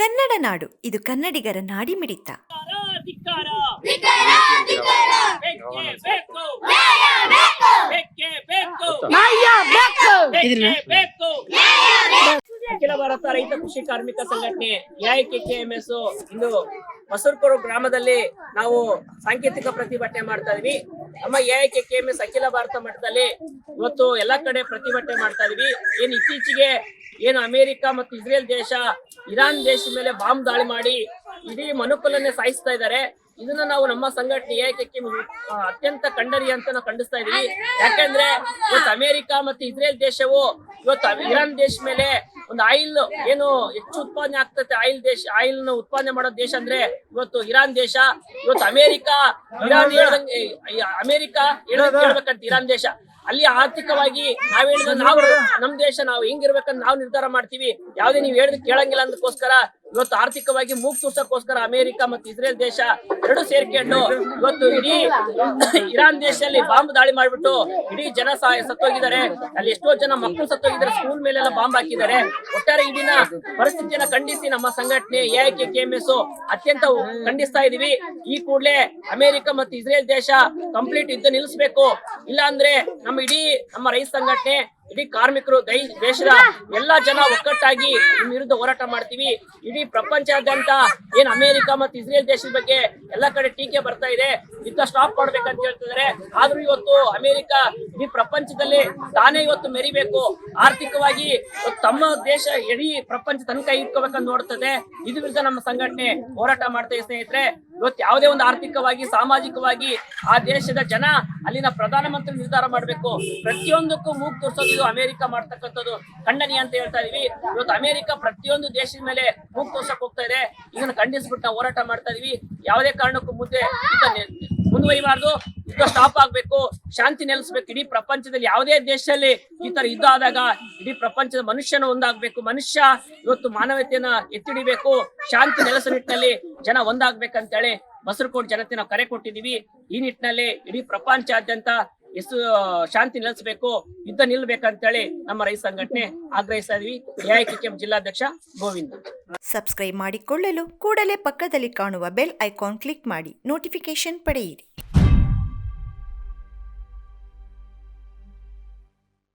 ಕನ್ನಡ ನಾಡು, ಇದು ಕನ್ನಡಿಗರ ನಾಡಿಮಿಡಿತ. ಧಿಕ್ಕಾರ ಅಖಿಲ ಭಾರತ ರೈತ ಕೃಷಿ ಕಾರ್ಮಿಕ ಸಂಘಟನೆ AIKKMS ಇಂದು ಮಸೂರ್ಪುರ ಗ್ರಾಮದಲ್ಲಿ ನಾವು ಸಾಂಕೇತಿಕ ಪ್ರತಿಭಟನೆ ಮಾಡ್ತಾ ಇದೀವಿ. ನಮ್ಮ AIKKMS ಅಖಿಲ ಭಾರತ ಮಟ್ಟದಲ್ಲಿ ಇವತ್ತು ಎಲ್ಲಾ ಕಡೆ ಪ್ರತಿಭಟನೆ ಮಾಡ್ತಾ ಇದೀವಿ. ಇತ್ತೀಚೆಗೆ ಅಮೆರಿಕ ಮತ್ತು ಇಸ್ರೇಲ್ ದೇಶ ಇರಾನ್ ದೇಶದ ಮೇಲೆ ಬಾಂಬ್ ದಾಳಿ ಮಾಡಿ ಇಡೀ ಮನುಕುಲನ್ನೇ ಸಾಯಿಸ್ತಾ ಇದ್ದಾರೆ. ಇದನ್ನ ನಾವು ನಮ್ಮ ಸಂಘಟನೆ AIKKMS ಅತ್ಯಂತ ಖಂಡನೀಯ ಅಂತ ನಾವು ಖಂಡಿಸ್ತಾ ಇದೀವಿ. ಯಾಕಂದ್ರೆ ಇವತ್ತು ಅಮೆರಿಕ ಮತ್ತು ಇಸ್ರೇಲ್ ದೇಶವು ಇವತ್ತು ಇರಾನ್ ದೇಶ ಮೇಲೆ ಒಂದು ಆಯಿಲ್ ಹೆಚ್ಚು ಉತ್ಪಾದನೆ ಆಗ್ತದೆ, ಆಯಿಲ್ ನ ಉತ್ಪಾದನೆ ಮಾಡೋ ದೇಶ ಅಂದ್ರೆ ಇವತ್ತು ಇರಾನ್ ದೇಶ. ಇವತ್ತು ಅಮೆರಿಕ ಹೇಳ್ಬೇಕಂತ ಇರಾನ್ ದೇಶ ಅಲ್ಲಿ ಆರ್ಥಿಕವಾಗಿ ನಾವು ನಮ್ ದೇಶ ನಾವು ಹೆಂಗಿರ್ಬೇಕಂತ ನಾವು ನಿರ್ಧಾರ ಮಾಡ್ತೀವಿ. ಯಾವ್ದೇ ನೀವ್ ಹೇಳಿದ್ ಕೇಳಂಗಿಲ್ಲ ಅಂದಕ್ಕೋಸ್ಕರ ಇವತ್ತು ಆರ್ಥಿಕವಾಗಿ ಮೂಗ್ ತೋರ್ಸಕ್ಕೋಸ್ಕರ ಅಮೆರಿಕ ಮತ್ತು ಇಸ್ರೇಲ್ ದೇಶ ಎರಡು ಸೇರ್ಕೊಂಡು ಇವತ್ತು ಇಡೀ ಇರಾನ್ ದೇಶದಲ್ಲಿ ಬಾಂಬ್ ದಾಳಿ ಮಾಡ್ಬಿಟ್ಟು ಇಡೀ ಜನ ಸತ್ತೋಗಿದ್ದಾರೆ. ಅಲ್ಲಿ ಎಷ್ಟೋ ಜನ ಮಕ್ಕಳು ಸತ್ತೋಗಿದ್ದಾರೆ, ಸ್ಕೂಲ್ ಮೇಲೆಲ್ಲ ಬಾಂಬ್ ಹಾಕಿದ್ದಾರೆ. ಒಟ್ಟಾರೆ ಇದಿನ ಪರಿಸ್ಥಿತಿಯನ್ನ ಖಂಡಿಸಿ ನಮ್ಮ ಸಂಘಟನೆ AIKKMS ಅತ್ಯಂತ ಖಂಡಿಸ್ತಾ ಇದೀವಿ. ಈ ಕೂಡಲೇ ಅಮೆರಿಕ ಮತ್ತು ಇಸ್ರೇಲ್ ದೇಶ ಕಂಪ್ಲೀಟ್ ಯುದ್ಧ ನಿಲ್ಲಿಸಬೇಕು. ಇಲ್ಲ ಅಂದ್ರೆ ನಮ್ಮ ರೈತ ಸಂಘಟನೆ ಇಡೀ ಕಾರ್ಮಿಕರು ದೇಶದ ಎಲ್ಲಾ ಜನ ಒಕ್ಕಟ್ಟಾಗಿ ನಿಮ್ಮ ವಿರುದ್ಧ ಹೋರಾಟ ಮಾಡ್ತೀವಿ. ಇಡೀ ಪ್ರಪಂಚಾದ್ಯಂತ ಅಮೆರಿಕ ಮತ್ತು ಇಸ್ರೇಲ್ ದೇಶದ ಬಗ್ಗೆ ಎಲ್ಲಾ ಕಡೆ ಟೀಕೆ ಬರ್ತಾ ಇದೆ, ಯುದ್ಧ ಸ್ಟಾಪ್ ಮಾಡ್ಬೇಕಂತ ಹೇಳ್ತಿದ್ದಾರೆ. ಆದ್ರೂ ಇವತ್ತು ಅಮೆರಿಕ ಇಡೀ ಪ್ರಪಂಚದಲ್ಲಿ ತಾನೇ ಇವತ್ತು ಮೆರಿಬೇಕು, ಆರ್ಥಿಕವಾಗಿ ತಮ್ಮ ದೇಶ ಇಡೀ ಪ್ರಪಂಚ ತನ್ನ ಕೈ ಇಟ್ಕೋಬೇಕಂತ ನೋಡ್ತದೆ. ಇದ್ರ ವಿರುದ್ಧ ನಮ್ಮ ಸಂಘಟನೆ ಹೋರಾಟ ಮಾಡ್ತಾ ಇದೆ. ಸ್ನೇಹಿತರೆ, ಇವತ್ತು ಯಾವುದೇ ಒಂದು ಆರ್ಥಿಕವಾಗಿ ಸಾಮಾಜಿಕವಾಗಿ ಆ ದೇಶದ ಜನ ಅಲ್ಲಿನ ಪ್ರಧಾನಮಂತ್ರಿ ನಿರ್ಧಾರ ಮಾಡ್ಬೇಕು. ಪ್ರತಿಯೊಂದಕ್ಕೂ ಮೂಗು ತೋರಿಸೋದು ಇದು ಅಮೆರಿಕ ಮಾಡ್ತಕ್ಕಂಥದ್ದು ಖಂಡನೀಯ ಅಂತ ಹೇಳ್ತಾ ಇದೀವಿ. ಇವತ್ತು ಅಮೆರಿಕ ಪ್ರತಿಯೊಂದು ದೇಶದ ಮೇಲೆ ಮೂಗು ತೋರ್ಸಕ್ ಹೋಗ್ತಾ ಇದೆ. ಇದನ್ನ ಖಂಡಿಸ್ಬಿಟ್ಟು ನಾವು ಹೋರಾಟ ಮಾಡ್ತಾ ಇದೀವಿ. ಯಾವುದೇ ಕಾರಣಕ್ಕೂ ಮುಂದುವರಿಬಾರ್ದು, ಯುದ್ಧ ಸ್ಟಾಪ್ ಆಗ್ಬೇಕು, ಶಾಂತಿ ನೆಲೆಸ್ಬೇಕು. ಇಡೀ ಪ್ರಪಂಚದಲ್ಲಿ ಯಾವುದೇ ದೇಶದಲ್ಲಿ ಈ ತರ ಯುದ್ಧ ಆದಾಗ ಇಡೀ ಪ್ರಪಂಚದ ಮನುಷ್ಯನ ಒಂದಾಗ್ಬೇಕು. ಮನುಷ್ಯ ಇವತ್ತು ಮಾನವತೆಯನ್ನ ಎತ್ತಿಡಿಬೇಕು. ಶಾಂತಿ ನೆಲೆಸ ನಿಟ್ಟಿನಲ್ಲಿ ಜನ ಒಂದಾಗ್ಬೇಕಂತೇಳಿ ಮಸೂರ್ಕೋಟ್ ಜನತೆ ನಾವು ಕರೆ ಕೊಟ್ಟಿದೀವಿ. ಈ ನಿಟ್ಟಿನಲ್ಲಿ ಇಡೀ ಪ್ರಪಂಚಾದ್ಯಂತ ಎಷ್ಟು ಶಾಂತಿ ನೆಲೆಸಬೇಕು, ಯುದ್ಧ ನಿಲ್ಬೇಕಂತೇಳಿ ನಮ್ಮ ರೈತ ಸಂಘಟನೆ ಆಗ್ರಹಿಸ್ತಾ ಇದೀವಿ. AIKKMS ಜಿಲ್ಲಾಧ್ಯಕ್ಷ ಗೋವಿಂದ. ಸಬ್ಸ್ಕ್ರೈಬ್ ಮಾಡಿಕೊಳ್ಳಲು ಕೂಡಲೇ ಪಕ್ಕದಲ್ಲಿ ಕಾಣುವ ಬೆಲ್ ಐಕಾನ್ ಕ್ಲಿಕ್ ಮಾಡಿ ನೋಟಿಫಿಕೇಶನ್ ಪಡೆಯಿರಿ.